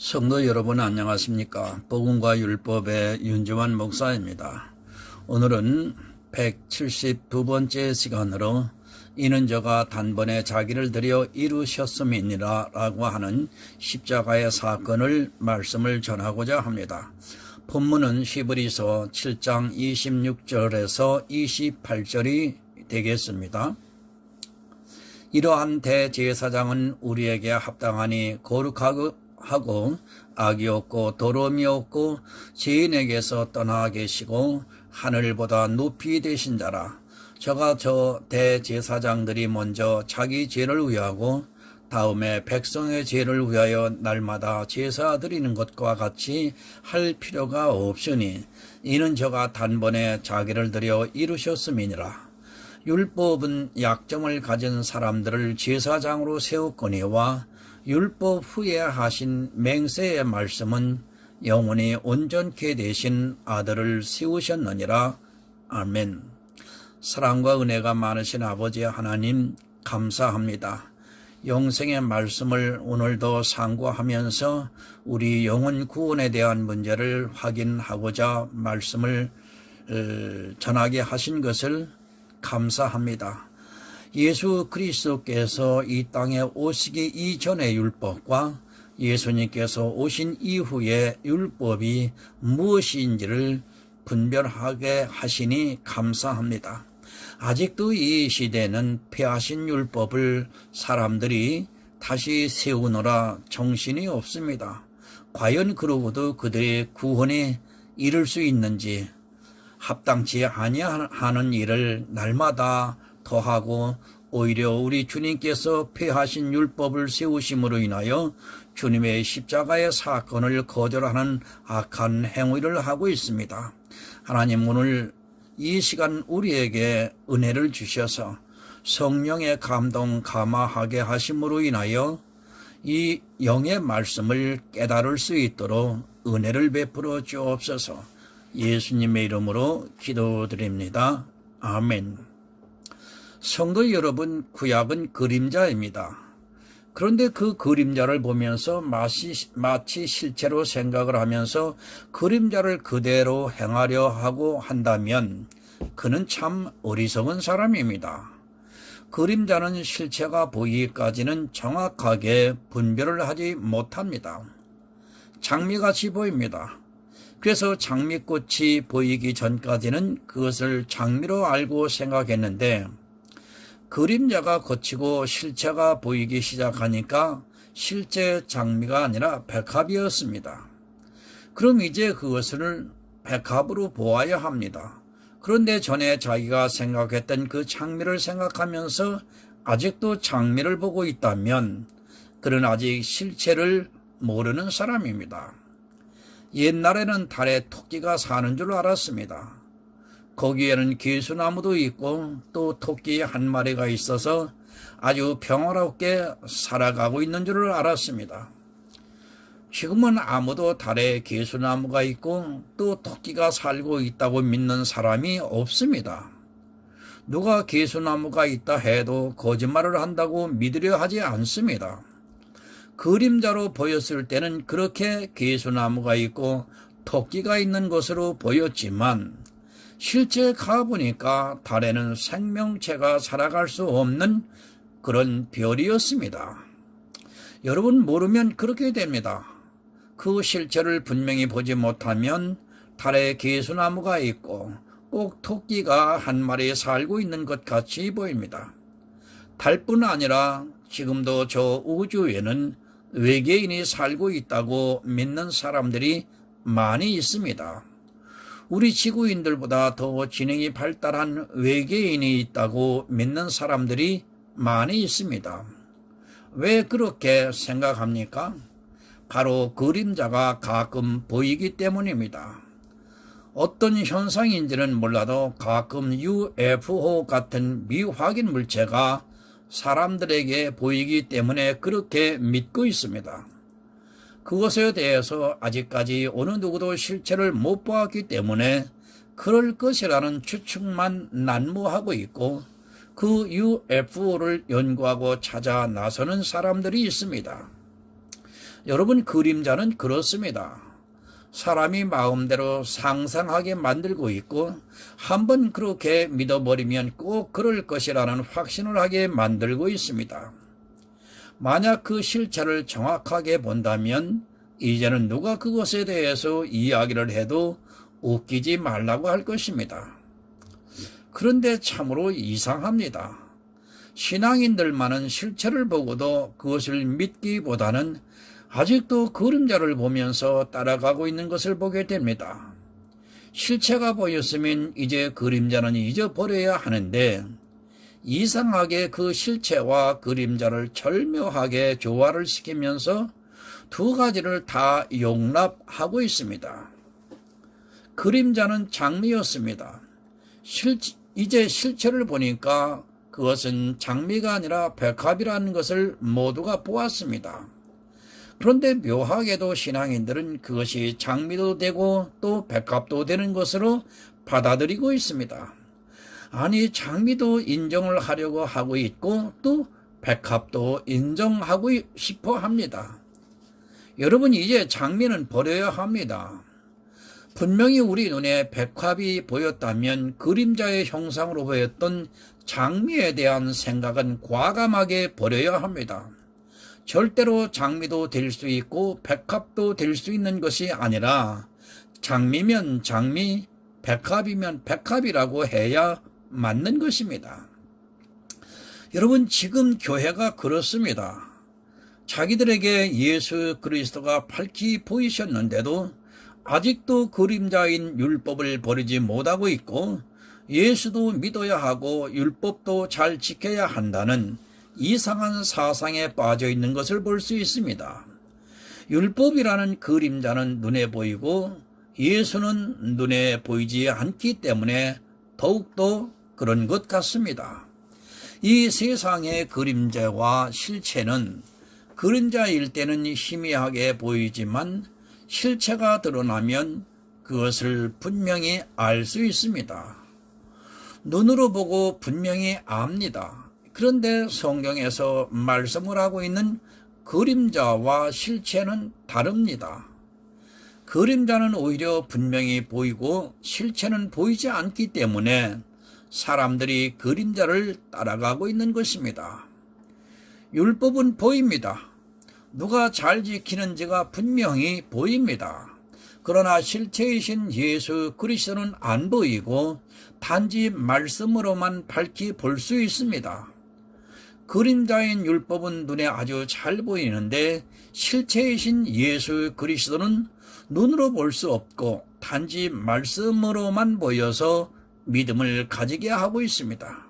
성도 여러분 안녕하십니까? 복음과 율법의 윤주환 목사입니다. 오늘은 172번째 시간으로 이는 저가 단번에 자기를 들여 이루셨음이니라 라고 하는 십자가의 사건을 말씀을 전하고자 합니다. 본문은 히브리서 7장 26절에서 28절이 되겠습니다. 이러한 대제사장은 우리에게 합당하니 거룩하고 악이 없고 더러움이 없고 죄인에게서 떠나 계시고 하늘보다 높이 되신 자라. 저가 저 대제사장들이 먼저 자기 죄를 위하고 다음에 백성의 죄를 위하여 날마다 제사 드리는 것과 같이 할 필요가 없으니 이는 저가 단번에 자기를 들여 이루셨음이니라. 율법은 약점을 가진 사람들을 제사장으로 세웠거니와 율법 후에 하신 맹세의 말씀은 영원히 온전케 되신 아들을 세우셨느니라. 아멘. 사랑과 은혜가 많으신 아버지 하나님 감사합니다. 영생의 말씀을 오늘도 상고하면서 우리 영혼 구원에 대한 문제를 확인하고자 말씀을 전하게 하신 것을 감사합니다. 예수 그리스도께서 이 땅에 오시기 이전의 율법과 예수님께서 오신 이후의 율법이 무엇인지를 분별하게 하시니 감사합니다. 아직도 이 시대는 폐하신 율법을 사람들이 다시 세우느라 정신이 없습니다. 과연 그러고도 그들의 구원에 이를 수 있는지, 합당치 아니하는 일을 날마다 더하고 오히려 우리 주님께서 폐하신 율법을 세우심으로 인하여 주님의 십자가의 사건을 거절하는 악한 행위를 하고 있습니다. 하나님, 오늘 이 시간 우리에게 은혜를 주셔서 성령의 감동 감화하게 하심으로 인하여 이 영의 말씀을 깨달을 수 있도록 은혜를 베풀어 주옵소서. 예수님의 이름으로 기도드립니다. 아멘. 성도 여러분, 구약은 그림자입니다. 그런데 그 그림자를 보면서 마치 실체로 생각을 하면서 그림자를 그대로 행하려 하고 한다면 그는 참 어리석은 사람입니다. 그림자는 실체가 보이기까지는 정확하게 분별을 하지 못합니다. 장미같이 보입니다. 그래서 장미꽃이 보이기 전까지는 그것을 장미로 알고 생각했는데 그림자가 거치고 실체가 보이기 시작하니까 실제 장미가 아니라 백합이었습니다. 그럼 이제 그것을 백합으로 보아야 합니다. 그런데 전에 자기가 생각했던 그 장미를 생각하면서 아직도 장미를 보고 있다면 그는 아직 실체를 모르는 사람입니다. 옛날에는 달에 토끼가 사는 줄 알았습니다. 거기에는 개수나무도 있고 또 토끼 한 마리가 있어서 아주 평화롭게 살아가고 있는 줄 알았습니다. 지금은 아무도 달에 개수나무가 있고 또 토끼가 살고 있다고 믿는 사람이 없습니다. 누가 개수나무가 있다 해도 거짓말을 한다고 믿으려 하지 않습니다. 그림자로 보였을 때는 그렇게 개수나무가 있고 토끼가 있는 것으로 보였지만 실제 가보니까 달에는 생명체가 살아갈 수 없는 그런 별이었습니다. 여러분, 모르면 그렇게 됩니다. 그 실체를 분명히 보지 못하면 달에 개수나무가 있고 꼭 토끼가 한 마리 살고 있는 것 같이 보입니다. 달뿐 아니라 지금도 저 우주에는 외계인이 살고 있다고 믿는 사람들이 많이 있습니다. 우리 지구인들보다 더 지능이 발달한 외계인이 있다고 믿는 사람들이 많이 있습니다. 왜 그렇게 생각합니까? 바로 그림자가 가끔 보이기 때문입니다. 어떤 현상인지는 몰라도 가끔 UFO 같은 미확인 물체가 사람들에게 보이기 때문에 그렇게 믿고 있습니다. 그것에 대해서 아직까지 어느 누구도 실체를 못 보았기 때문에 그럴 것이라는 추측만 난무하고 있고 그 UFO를 연구하고 찾아 나서는 사람들이 있습니다. 여러분, 그림자는 그렇습니다. 사람이 마음대로 상상하게 만들고 있고 한번 그렇게 믿어버리면 꼭 그럴 것이라는 확신을 하게 만들고 있습니다. 만약 그 실체를 정확하게 본다면 이제는 누가 그것에 대해서 이야기를 해도 웃기지 말라고 할 것입니다. 그런데 참으로 이상합니다. 신앙인들만은 실체를 보고도 그것을 믿기보다는 아직도 그림자를 보면서 따라가고 있는 것을 보게 됩니다. 실체가 보였으면 이제 그림자는 잊어버려야 하는데 이상하게 그 실체와 그림자를 절묘하게 조화를 시키면서 두 가지를 다 용납하고 있습니다. 그림자는 장미였습니다. 이제 실체를 보니까 그것은 장미가 아니라 백합이라는 것을 모두가 보았습니다. 그런데 묘하게도 신앙인들은 그것이 장미도 되고 또 백합도 되는 것으로 받아들이고 있습니다. 아니, 장미도 인정을 하려고 하고 있고 또 백합도 인정하고 싶어 합니다. 여러분, 이제 장미는 버려야 합니다. 분명히 우리 눈에 백합이 보였다면 그림자의 형상으로 보였던 장미에 대한 생각은 과감하게 버려야 합니다. 절대로 장미도 될 수 있고 백합도 될 수 있는 것이 아니라 장미면 장미, 백합이면 백합이라고 해야 맞는 것입니다. 여러분, 지금 교회가 그렇습니다. 자기들에게 예수 그리스도가 밝히 보이셨는데도 아직도 그림자인 율법을 버리지 못하고 있고 예수도 믿어야 하고 율법도 잘 지켜야 한다는 이상한 사상에 빠져 있는 것을 볼 수 있습니다. 율법이라는 그림자는 눈에 보이고 예수는 눈에 보이지 않기 때문에 더욱더 그런 것 같습니다. 이 세상의 그림자와 실체는 그림자일 때는 희미하게 보이지만 실체가 드러나면 그것을 분명히 알 수 있습니다. 눈으로 보고 분명히 압니다. 그런데 성경에서 말씀을 하고 있는 그림자와 실체는 다릅니다. 그림자는 오히려 분명히 보이고 실체는 보이지 않기 때문에 사람들이 그림자를 따라가고 있는 것입니다. 율법은 보입니다. 누가 잘 지키는지가 분명히 보입니다. 그러나 실체이신 예수 그리스도는 안 보이고 단지 말씀으로만 밝히 볼 수 있습니다. 그림자인 율법은 눈에 아주 잘 보이는데 실체이신 예수 그리스도는 눈으로 볼 수 없고 단지 말씀으로만 보여서 믿음을 가지게 하고 있습니다.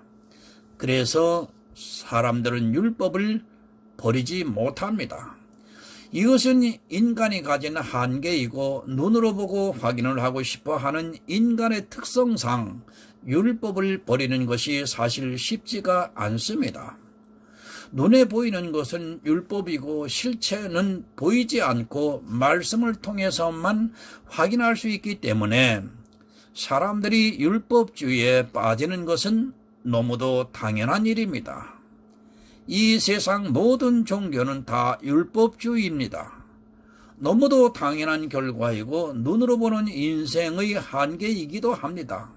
그래서 사람들은 율법을 버리지 못합니다. 이것은 인간이 가진 한계이고 눈으로 보고 확인을 하고 싶어 하는 인간의 특성상 율법을 버리는 것이 사실 쉽지가 않습니다. 눈에 보이는 것은 율법이고 실체는 보이지 않고 말씀을 통해서만 확인할 수 있기 때문에 사람들이 율법주의에 빠지는 것은 너무도 당연한 일입니다. 이 세상 모든 종교는 다 율법주의입니다. 너무도 당연한 결과이고 눈으로 보는 인생의 한계이기도 합니다.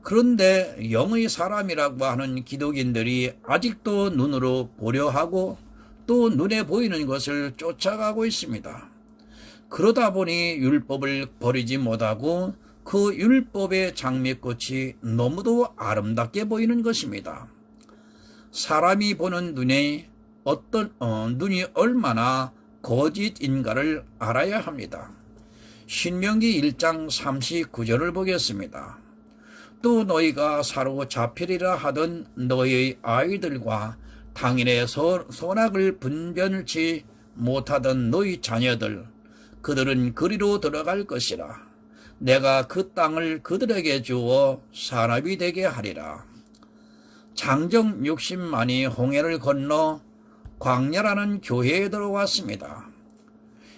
그런데 영의 사람이라고 하는 기독인들이 아직도 눈으로 보려 하고 또 눈에 보이는 것을 쫓아가고 있습니다. 그러다 보니 율법을 버리지 못하고 그 율법의 장미꽃이 너무도 아름답게 보이는 것입니다. 사람이 보는 눈이 얼마나 거짓인가를 알아야 합니다. 신명기 1장 39절을 보겠습니다. 또 너희가 사로잡히리라 하던 너희의 아이들과 당인의 소낙을 분별치 못하던 너희 자녀들 그들은 그리로 들어갈 것이라. 내가 그 땅을 그들에게 주어 산업이 되게 하리라. 장정 60만이 홍해를 건너 광야라는 교회에 들어왔습니다.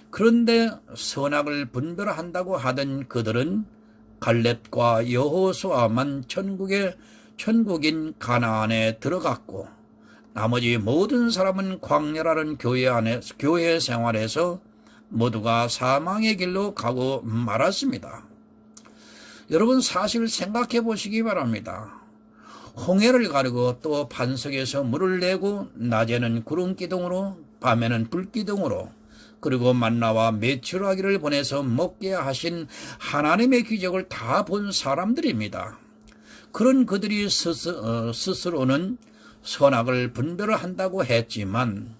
그런데 선악을 분별한다고 하던 그들은 갈렙과 여호수아만 천국인 가나안에 들어갔고 나머지 모든 사람은 광야라는 교회 생활에서 모두가 사망의 길로 가고 말았습니다. 여러분, 사실 생각해 보시기 바랍니다. 홍해를 가르고 또 반석에서 물을 내고 낮에는 구름 기둥으로 밤에는 불 기둥으로 그리고 만나와 메추라기를 보내서 먹게 하신 하나님의 기적을 다 본 사람들입니다. 그런 그들이 스스로는 선악을 분별한다고 했지만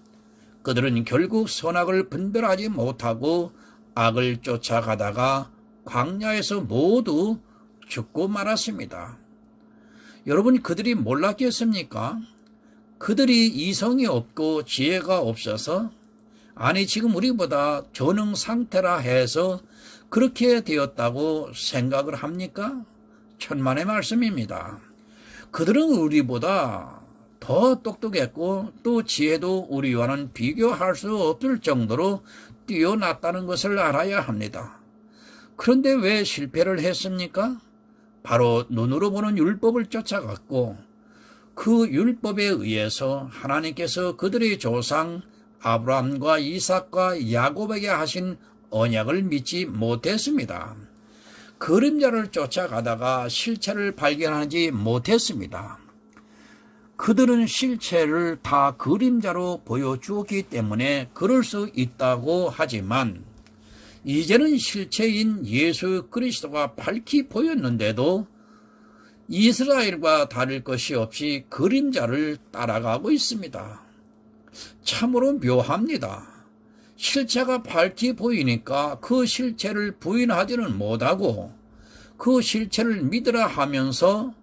그들은 결국 선악을 분별하지 못하고 악을 쫓아가다가 광야에서 모두 죽고 말았습니다. 여러분, 그들이 몰랐겠습니까? 그들이 이성이 없고 지혜가 없어서, 아니 지금 우리보다 전능 상태라 해서 그렇게 되었다고 생각을 합니까? 천만의 말씀입니다. 그들은 우리보다 더 똑똑했고 또 지혜도 우리와는 비교할 수 없을 정도로 뛰어났다는 것을 알아야 합니다. 그런데 왜 실패를 했습니까? 바로 눈으로 보는 율법을 쫓아갔고 그 율법에 의해서 하나님께서 그들의 조상 아브라함과 이삭과 야곱에게 하신 언약을 믿지 못했습니다. 그림자를 쫓아가다가 실체를 발견하지 못했습니다. 그들은 실체를 다 그림자로 보여주었기 때문에 그럴 수 있다고 하지만 이제는 실체인 예수 그리스도가 밝히 보였는데도 이스라엘과 다를 것이 없이 그림자를 따라가고 있습니다. 참으로 묘합니다. 실체가 밝히 보이니까 그 실체를 부인하지는 못하고 그 실체를 믿으라 하면서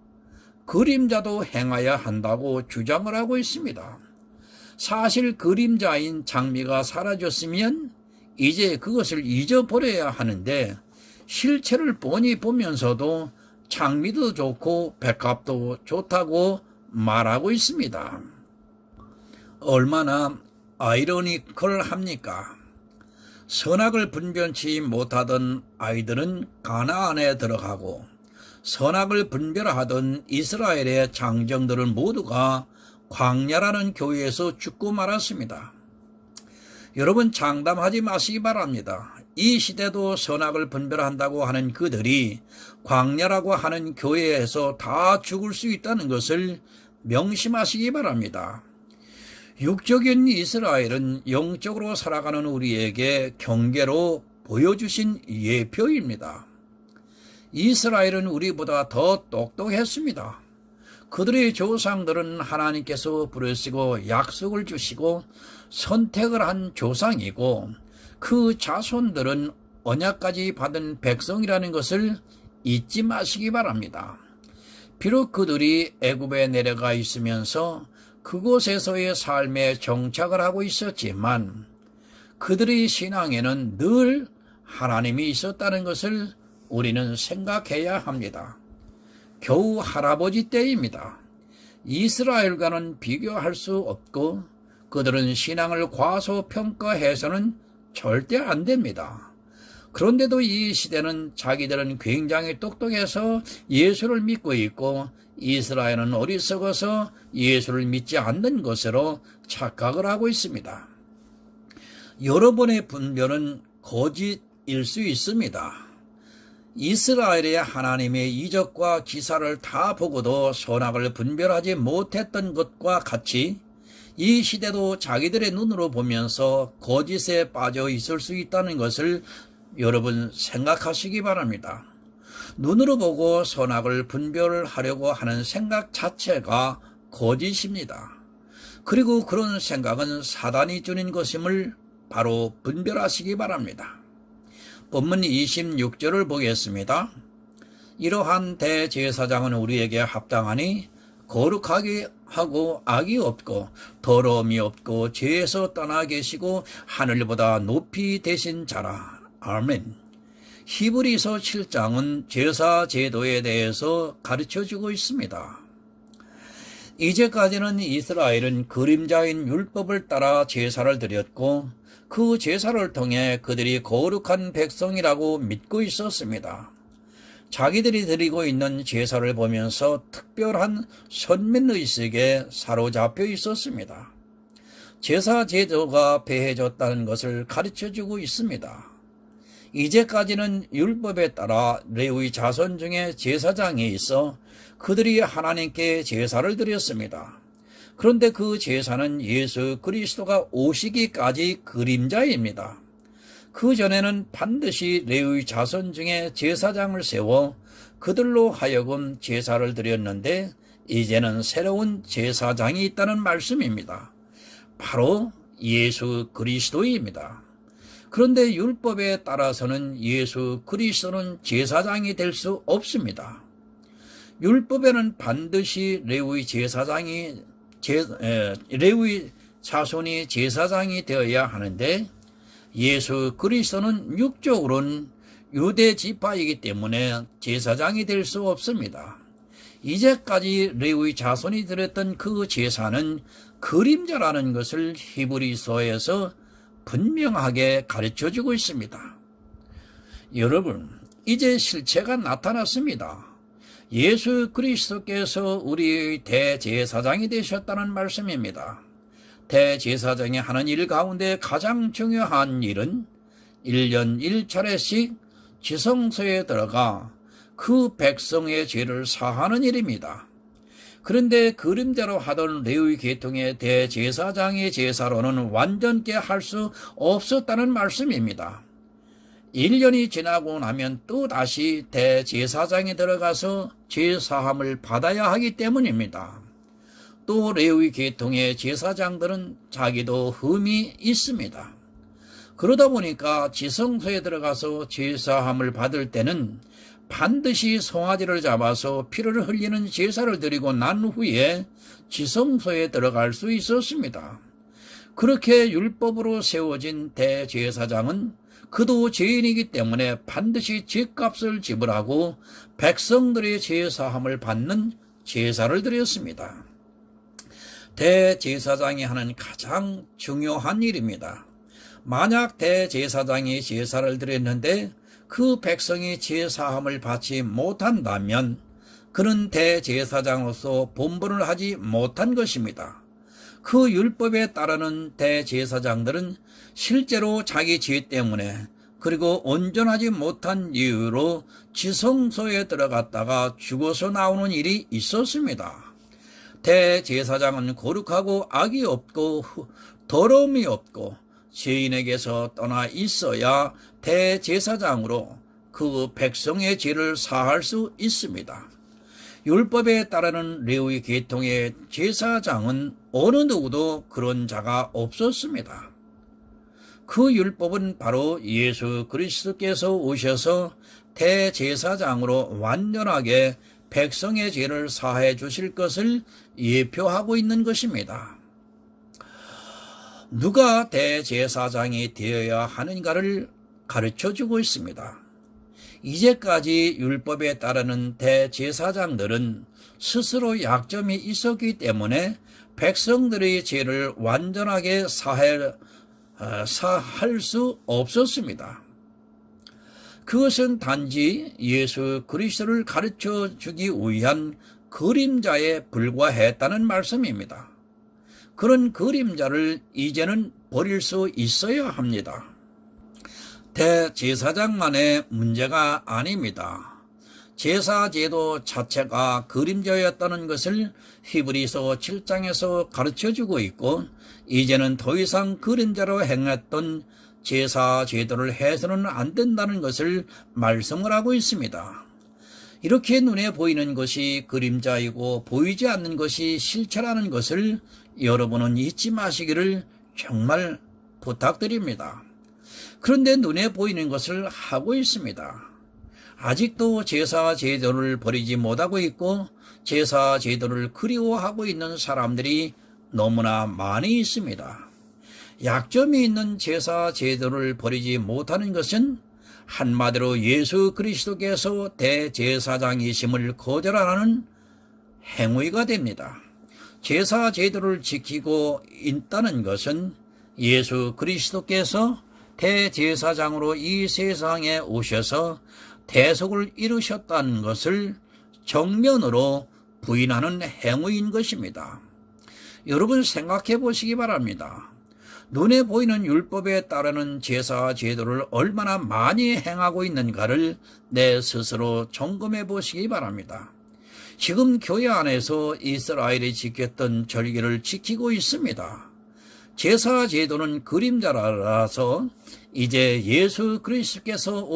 그림자도 행하여야 한다고 주장을 하고 있습니다. 사실 그림자인 장미가 사라졌으면 이제 그것을 잊어버려야 하는데 실체를 뻔히 보면서도 장미도 좋고 백합도 좋다고 말하고 있습니다. 얼마나 아이러니컬합니까? 선악을 분별치 못하던 아이들은 가나안에 들어가고 선악을 분별하던 이스라엘의 장정들은 모두가 광야라는 교회에서 죽고 말았습니다. 여러분, 장담하지 마시기 바랍니다. 이 시대도 선악을 분별한다고 하는 그들이 광야라고 하는 교회에서 다 죽을 수 있다는 것을 명심하시기 바랍니다. 육적인 이스라엘은 영적으로 살아가는 우리에게 경계로 보여주신 예표입니다. 이스라엘은 우리보다 더 똑똑했습니다. 그들의 조상들은 하나님께서 부르시고 약속을 주시고 선택을 한 조상이고 그 자손들은 언약까지 받은 백성이라는 것을 잊지 마시기 바랍니다. 비록 그들이 애굽에 내려가 있으면서 그곳에서의 삶에 정착을 하고 있었지만 그들의 신앙에는 늘 하나님이 있었다는 것을 우리는 생각해야 합니다. 겨우 할아버지 때입니다. 이스라엘과는 비교할 수 없고 그들은 신앙을 과소평가해서는 절대 안 됩니다. 그런데도 이 시대는 자기들은 굉장히 똑똑해서 예수를 믿고 있고 이스라엘은 어리석어서 예수를 믿지 않는 것으로 착각을 하고 있습니다. 여러분의 분별은 거짓일 수 있습니다. 이스라엘의 하나님의 이적과 기사를 다 보고도 선악을 분별하지 못했던 것과 같이 이 시대도 자기들의 눈으로 보면서 거짓에 빠져 있을 수 있다는 것을 여러분 생각하시기 바랍니다. 눈으로 보고 선악을 분별하려고 하는 생각 자체가 거짓입니다. 그리고 그런 생각은 사단이 주는 것임을 바로 분별하시기 바랍니다. 본문 26절을 보겠습니다. 이러한 대제사장은 우리에게 합당하니 거룩하게 하고 악이 없고 더러움이 없고 죄에서 떠나 계시고 하늘보다 높이 되신 자라. 아멘. 히브리서 7장은 제사 제도에 대해서 가르쳐주고 있습니다. 이제까지는 이스라엘은 그림자인 율법을 따라 제사를 드렸고 그 제사를 통해 그들이 거룩한 백성이라고 믿고 있었습니다. 자기들이 드리고 있는 제사를 보면서 특별한 선민의식에 사로잡혀 있었습니다. 제사 제도가 배해졌다는 것을 가르쳐주고 있습니다. 이제까지는 율법에 따라 레위 자손 중에 제사장이 있어 그들이 하나님께 제사를 드렸습니다. 그런데 그 제사는 예수 그리스도가 오시기까지 그림자입니다. 그 전에는 반드시 레위 자손 중에 제사장을 세워 그들로 하여금 제사를 드렸는데 이제는 새로운 제사장이 있다는 말씀입니다. 바로 예수 그리스도입니다. 그런데 율법에 따라서는 예수 그리스도는 제사장이 될 수 없습니다. 율법에는 반드시 레위 자손이 제사장이 되어야 하는데 예수 그리스도는 육적으로는 유대 지파이기 때문에 제사장이 될 수 없습니다. 이제까지 레위 자손이 드렸던 그 제사는 그림자라는 것을 히브리서에서 분명하게 가르쳐주고 있습니다. 여러분, 이제 실체가 나타났습니다. 예수 그리스도께서 우리의 대제사장이 되셨다는 말씀입니다. 대제사장이 하는 일 가운데 가장 중요한 일은 1년 1차례씩 지성소에 들어가 그 백성의 죄를 사하는 일입니다. 그런데 그림자로 하던 레위 계통의 대제사장의 제사로는 완전케 할 수 없었다는 말씀입니다. 1년이 지나고 나면 또다시 대제사장에 들어가서 제사함을 받아야 하기 때문입니다. 또 레위 계통의 제사장들은 자기도 흠이 있습니다. 그러다 보니까 지성소에 들어가서 제사함을 받을 때는 반드시 송아지를 잡아서 피를 흘리는 제사를 드리고 난 후에 지성소에 들어갈 수 있었습니다. 그렇게 율법으로 세워진 대제사장은 그도 죄인이기 때문에 반드시 죄값을 지불하고 백성들의 제사함을 받는 제사를 드렸습니다. 대제사장이 하는 가장 중요한 일입니다. 만약 대제사장이 제사를 드렸는데 그 백성이 제사함을 받지 못한다면 그는 대제사장으로서 본분을 하지 못한 것입니다. 그 율법에 따르는 대제사장들은 실제로 자기 죄 때문에 그리고 온전하지 못한 이유로 지성소에 들어갔다가 죽어서 나오는 일이 있었습니다. 대제사장은 거룩하고 악이 없고 더러움이 없고 죄인에게서 떠나 있어야 대제사장으로 그 백성의 죄를 사할 수 있습니다. 율법에 따르는 레위 계통의 제사장은 어느 누구도 그런 자가 없었습니다. 그 율법은 바로 예수 그리스도께서 오셔서 대제사장으로 완전하게 백성의 죄를 사해 주실 것을 예표하고 있는 것입니다. 누가 대제사장이 되어야 하는가를 가르쳐주고 있습니다. 이제까지 율법에 따르는 대제사장들은 스스로 약점이 있었기 때문에 백성들의 죄를 완전하게 사할 수 없었습니다. 그것은 단지 예수 그리스도를 가르쳐 주기 위한 그림자에 불과했다는 말씀입니다. 그런 그림자를 이제는 버릴 수 있어야 합니다. 대제사장만의 문제가 아닙니다. 제사제도 자체가 그림자였다는 것을 히브리서 7장에서 가르쳐주고 있고 이제는 더 이상 그림자로 행했던 제사제도를 해서는 안 된다는 것을 말씀을 하고 있습니다. 이렇게 눈에 보이는 것이 그림자이고 보이지 않는 것이 실체라는 것을 여러분은 잊지 마시기를 정말 부탁드립니다. 그런데 눈에 보이는 것을 하고 있습니다. 아직도 제사 제도를 버리지 못하고 있고 제사 제도를 그리워하고 있는 사람들이 너무나 많이 있습니다. 약점이 있는 제사 제도를 버리지 못하는 것은 한마디로 예수 그리스도께서 대제사장이심을 거절하는 행위가 됩니다. 제사 제도를 지키고 있다는 것은 예수 그리스도께서 대제사장으로 이 세상에 오셔서 대속을 이루셨다는 것을 정면으로 부인하는 행위인 것입니다. 여러분 생각해 보시기 바랍니다. 눈에 보이는 율법에 따르는 제사 제도를 얼마나 많이 행하고 있는가를 내 스스로 점검해 보시기 바랍니다. 지금 교회 안에서 이스라엘이 지켰던 절기를 지키고 있습니다. 제사 제도는 그림자라서 이제 예수 그리스도께서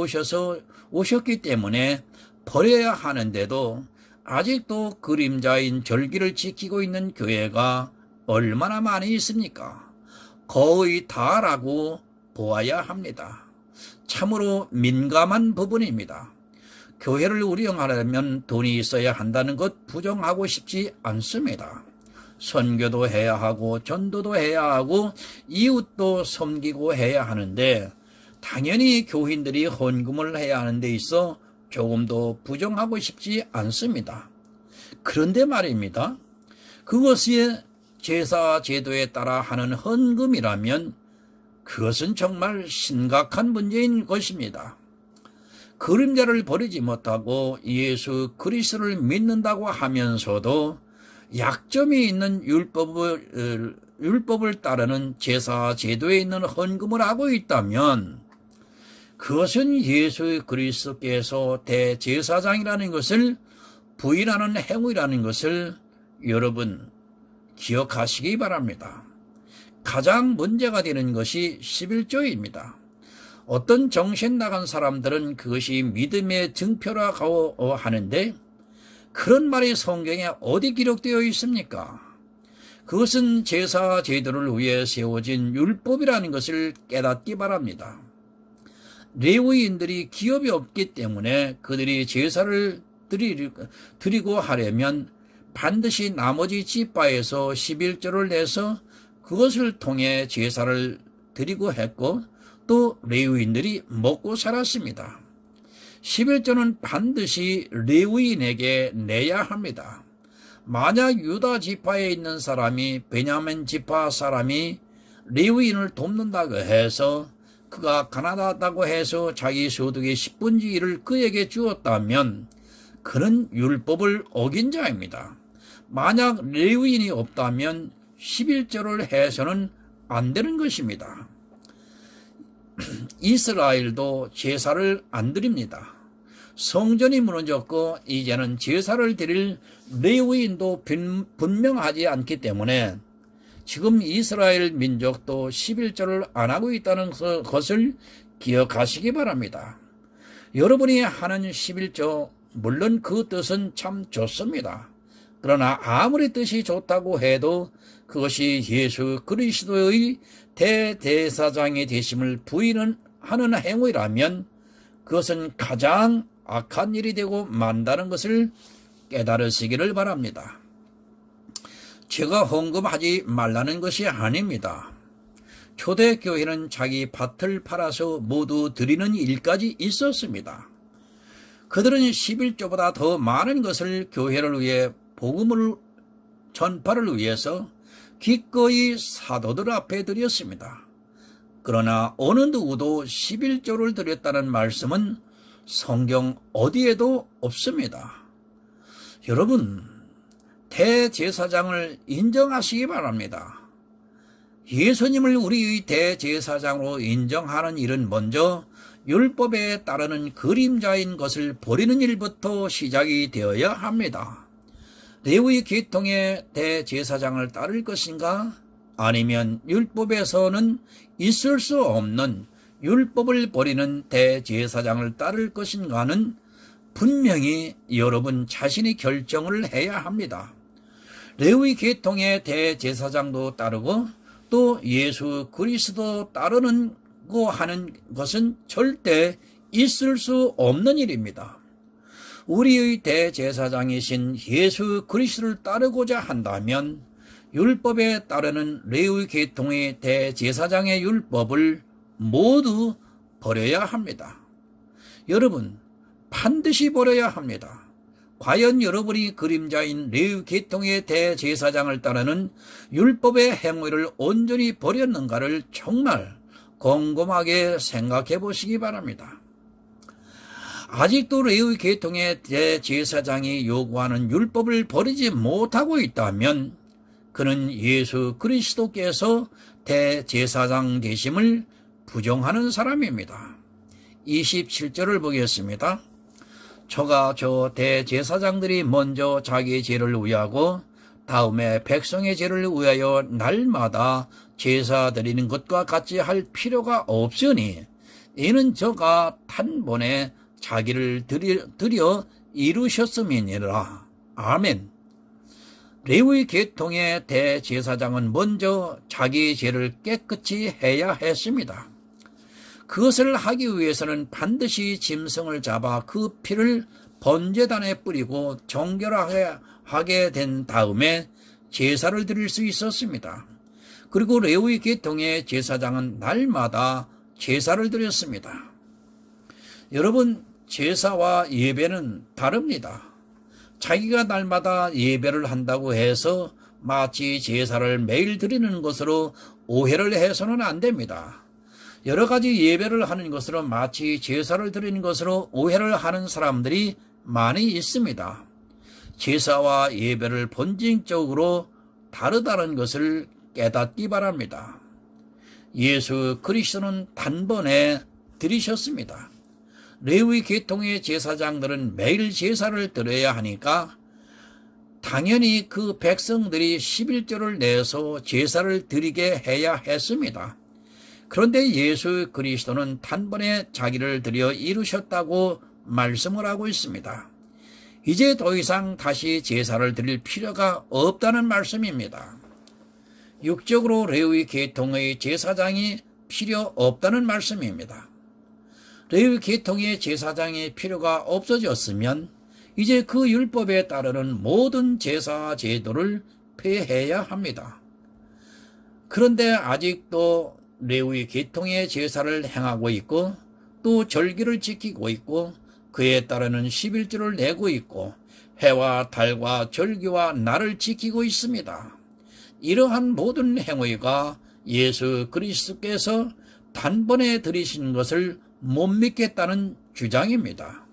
오셨기 때문에 버려야 하는데도 아직도 그림자인 절기를 지키고 있는 교회가 얼마나 많이 있습니까? 거의 다라고 보아야 합니다. 참으로 민감한 부분입니다. 교회를 운영하려면 돈이 있어야 한다는 것 부정하고 싶지 않습니다. 선교도 해야 하고 전도도 해야 하고 이웃도 섬기고 해야 하는데 당연히 교인들이 헌금을 해야 하는 데 있어 조금도 부정하고 싶지 않습니다. 그런데 말입니다. 그것이 제사 제도에 따라 하는 헌금이라면 그것은 정말 심각한 문제인 것입니다. 그림자를 버리지 못하고 예수 그리스도를 믿는다고 하면서도 약점이 있는 율법을 따르는 제사 제도에 있는 헌금을 하고 있다면 그것은 예수 그리스도께서 대제사장이라는 것을 부인하는 행위라는 것을 여러분 기억하시기 바랍니다. 가장 문제가 되는 것이 11조입니다. 어떤 정신 나간 사람들은 그것이 믿음의 증표라고 하는데 그런 말이 성경에 어디 기록되어 있습니까? 그것은 제사 제도를 위해 세워진 율법이라는 것을 깨닫기 바랍니다. 레위인들이 기업이 없기 때문에 그들이 제사를 드리고 하려면 반드시 나머지 지파에서 11조를 내서 그것을 통해 제사를 드리고 했고 또 레위인들이 먹고 살았습니다. 11조는 반드시 레위인에게 내야 합니다. 만약 유다 지파에 있는 사람이 베냐민 지파 사람이 레위인을 돕는다고 해서 그가 가난하다고 해서 자기 소득의 10분의 1을 그에게 주었다면 그는 율법을 어긴 자입니다. 만약 레위인이 없다면 11조를 해서는 안 되는 것입니다. 이스라엘도 제사를 안 드립니다. 성전이 무너졌고 이제는 제사를 드릴 레위인도 분명하지 않기 때문에 지금 이스라엘 민족도 11조를 안 하고 있다는 것을 기억하시기 바랍니다. 여러분이 하는 11조 물론 그 뜻은 참 좋습니다. 그러나 아무리 뜻이 좋다고 해도 그것이 예수 그리스도의 대제사장이 되심을 부인하는 행위라면 그것은 가장 악한 일이 되고 만다는 것을 깨달으시기를 바랍니다. 제가 헌금하지 말라는 것이 아닙니다. 초대교회는 자기 밭을 팔아서 모두 드리는 일까지 있었습니다. 그들은 11조보다 더 많은 것을 교회를 위해 복음을 전파를 위해서 기꺼이 사도들 앞에 드렸습니다. 그러나 어느 누구도 11조를 드렸다는 말씀은 성경 어디에도 없습니다. 여러분, 대제사장을 인정하시기 바랍니다. 예수님을 우리의 대제사장으로 인정하는 일은 먼저 율법에 따르는 그림자인 것을 버리는 일부터 시작이 되어야 합니다. 레위 계통의 대제사장을 따를 것인가? 아니면 율법에서는 있을 수 없는 율법을 버리는 대제사장을 따를 것인가는 분명히 여러분 자신이 결정을 해야 합니다. 레위 계통의 대제사장도 따르고 또 예수 그리스도 따르는 거 하는 것은 절대 있을 수 없는 일입니다. 우리의 대제사장이신 예수 그리스도를 따르고자 한다면 율법에 따르는 레위 계통의 대제사장의 율법을 모두 버려야 합니다. 여러분, 반드시 버려야 합니다. 과연 여러분이 그림자인 레위 계통의 대제사장을 따르는 율법의 행위를 온전히 버렸는가를 정말 곰곰하게 생각해 보시기 바랍니다. 아직도 레위 계통의 대제사장이 요구하는 율법을 버리지 못하고 있다면 그는 예수 그리스도께서 대제사장 되심을 부정하는 사람입니다. 27절을 보겠습니다. 저가 저 대제사장들이 먼저 자기의 죄를 위하고 다음에 백성의 죄를 위하여 날마다 제사 드리는 것과 같이 할 필요가 없으니 이는 저가 단번에 자기를 드려 이루셨음이니라. 아멘. 레위 계통의 대제사장은 먼저 자기 죄를 깨끗이 해야 했습니다. 그것을 하기 위해서는 반드시 짐승을 잡아 그 피를 번제단에 뿌리고 정결하게 된 다음에 제사를 드릴 수 있었습니다. 그리고 레위 계통의 제사장은 날마다 제사를 드렸습니다. 여러분, 제사와 예배는 다릅니다. 자기가 날마다 예배를 한다고 해서 마치 제사를 매일 드리는 것으로 오해를 해서는 안 됩니다. 여러 가지 예배를 하는 것으로 마치 제사를 드리는 것으로 오해를 하는 사람들이 많이 있습니다. 제사와 예배를 본질적으로 다르다는 것을 깨닫기 바랍니다. 예수 그리스도는 단번에 드리셨습니다. 레위 계통의 제사장들은 매일 제사를 드려야 하니까 당연히 그 백성들이 11조를 내서 제사를 드리게 해야 했습니다. 그런데 예수 그리스도는 단번에 자기를 드려 이루셨다고 말씀을 하고 있습니다. 이제 더 이상 다시 제사를 드릴 필요가 없다는 말씀입니다. 육적으로 레위 계통의 제사장이 필요 없다는 말씀입니다. 레위 계통의 제사장이 필요가 없어졌으면 이제 그 율법에 따르는 모든 제사 제도를 폐해야 합니다. 그런데 아직도 레위 계통의 제사를 행하고 있고 또 절기를 지키고 있고 그에 따르는 11조를 내고 있고 해와 달과 절기와 날을 지키고 있습니다. 이러한 모든 행위가 예수 그리스도께서 단번에 드리신 것을 못 믿겠다는 주장입니다.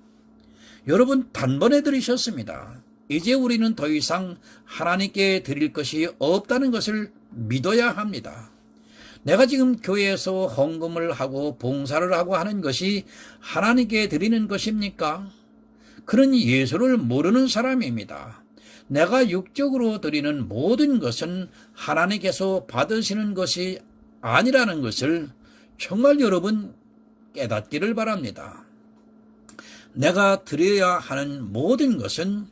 여러분, 단번에 드리셨습니다. 이제 우리는 더 이상 하나님께 드릴 것이 없다는 것을 믿어야 합니다. 내가 지금 교회에서 헌금을 하고 봉사를 하고 하는 것이 하나님께 드리는 것입니까? 그는 예수를 모르는 사람입니다. 내가 육적으로 드리는 모든 것은 하나님께서 받으시는 것이 아니라는 것을 정말 여러분 깨닫기를 바랍니다. 내가 드려야 하는 모든 것은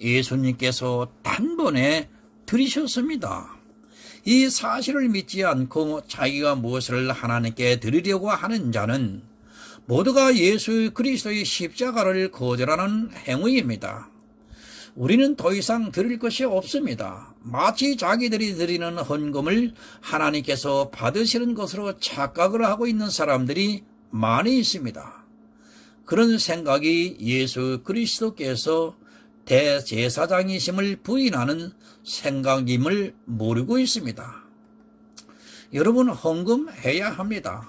예수님께서 단번에 드리셨습니다. 이 사실을 믿지 않고 자기가 무엇을 하나님께 드리려고 하는 자는 모두가 예수 그리스도의 십자가를 거절하는 행위입니다. 우리는 더 이상 드릴 것이 없습니다. 마치 자기들이 드리는 헌금을 하나님께서 받으시는 것으로 착각을 하고 있는 사람들이 많이 있습니다. 그런 생각이 예수 그리스도께서 대제사장이심을 부인하는 생각임을 모르고 있습니다. 여러분, 헌금해야 합니다.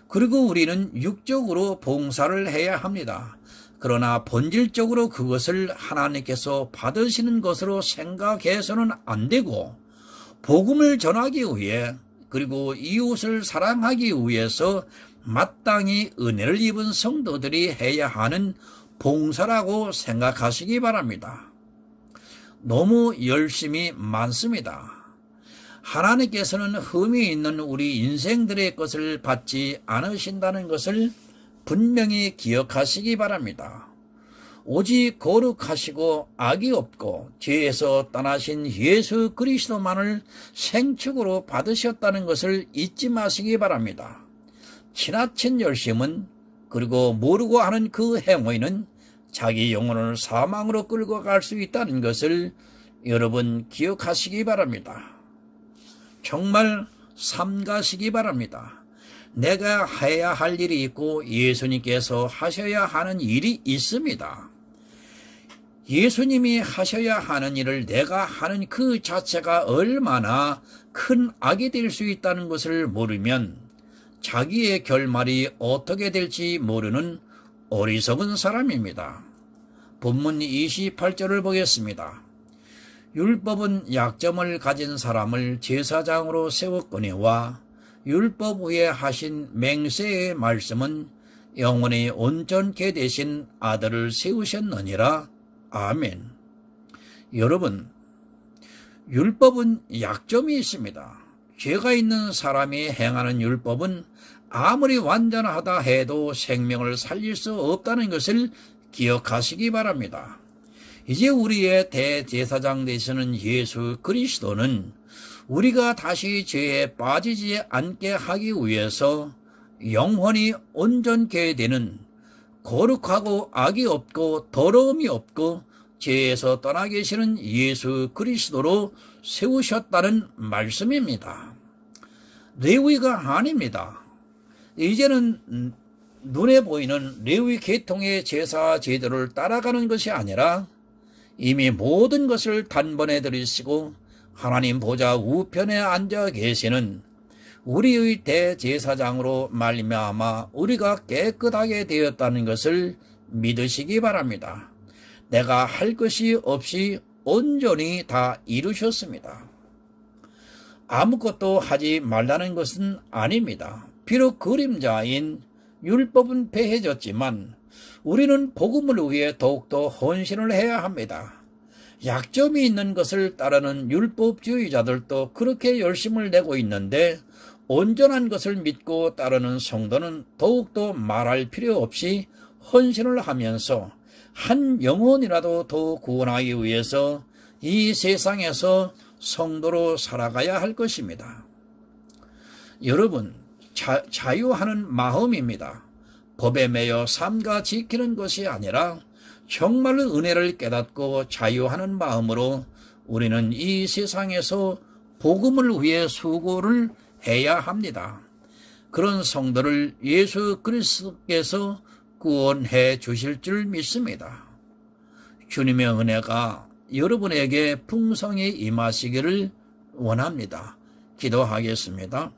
그리고 우리는 육적으로 봉사를 해야 합니다. 그러나 본질적으로 그것을 하나님께서 받으시는 것으로 생각해서는 안 되고 복음을 전하기 위해 그리고 이웃을 사랑하기 위해서 마땅히 은혜를 입은 성도들이 해야 하는 봉사라고 생각하시기 바랍니다. 너무 열심이 많습니다. 하나님께서는 흠이 있는 우리 인생들의 것을 받지 않으신다는 것을 분명히 기억하시기 바랍니다. 오직 거룩하시고 악이 없고 죄에서 떠나신 예수 그리스도만을 생축으로 받으셨다는 것을 잊지 마시기 바랍니다. 지나친 열심은 그리고 모르고 하는 그 행위는 자기 영혼을 사망으로 끌고 갈 수 있다는 것을 여러분 기억하시기 바랍니다. 정말 삼가시기 바랍니다. 내가 해야 할 일이 있고 예수님께서 하셔야 하는 일이 있습니다. 예수님이 하셔야 하는 일을 내가 하는 그 자체가 얼마나 큰 악이 될 수 있다는 것을 모르면 자기의 결말이 어떻게 될지 모르는 어리석은 사람입니다. 본문 28절을 보겠습니다. 율법은 약점을 가진 사람을 제사장으로 세웠거니와 율법 위에 하신 맹세의 말씀은 영원히 온전케 되신 아들을 세우셨느니라. 아멘. 여러분, 율법은 약점이 있습니다. 죄가 있는 사람이 행하는 율법은 아무리 완전하다 해도 생명을 살릴 수 없다는 것을 기억하시기 바랍니다. 이제 우리의 대제사장 되시는 예수 그리스도는 우리가 다시 죄에 빠지지 않게 하기 위해서 영원히 온전케 되는 거룩하고 악이 없고 더러움이 없고 죄에서 떠나 계시는 예수 그리스도로 세우셨다는 말씀입니다. 레위가 아닙니다. 이제는 눈에 보이는 레위 계통의 제사 제도를 따라가는 것이 아니라 이미 모든 것을 단번에 들이시고 하나님 보좌 우편에 앉아 계시는 우리의 대제사장으로 말미암아 우리가 깨끗하게 되었다는 것을 믿으시기 바랍니다. 내가 할 것이 없이 온전히 다 이루셨습니다. 아무것도 하지 말라는 것은 아닙니다. 비록 그림자인 율법은 폐해졌지만 우리는 복음을 위해 더욱더 헌신을 해야 합니다. 약점이 있는 것을 따르는 율법주의자들도 그렇게 열심을 내고 있는데 온전한 것을 믿고 따르는 성도는 더욱더 말할 필요 없이 헌신을 하면서 한 영혼이라도 더 구원하기 위해서 이 세상에서 성도로 살아가야 할 것입니다. 여러분, 자유하는 마음입니다. 법에 매여 삼가 지키는 것이 아니라 정말로 은혜를 깨닫고 자유하는 마음으로 우리는 이 세상에서 복음을 위해 수고를 해야 합니다. 그런 성도를 예수 그리스도께서 구원해 주실 줄 믿습니다. 주님의 은혜가 여러분에게 풍성히 임하시기를 원합니다. 기도하겠습니다.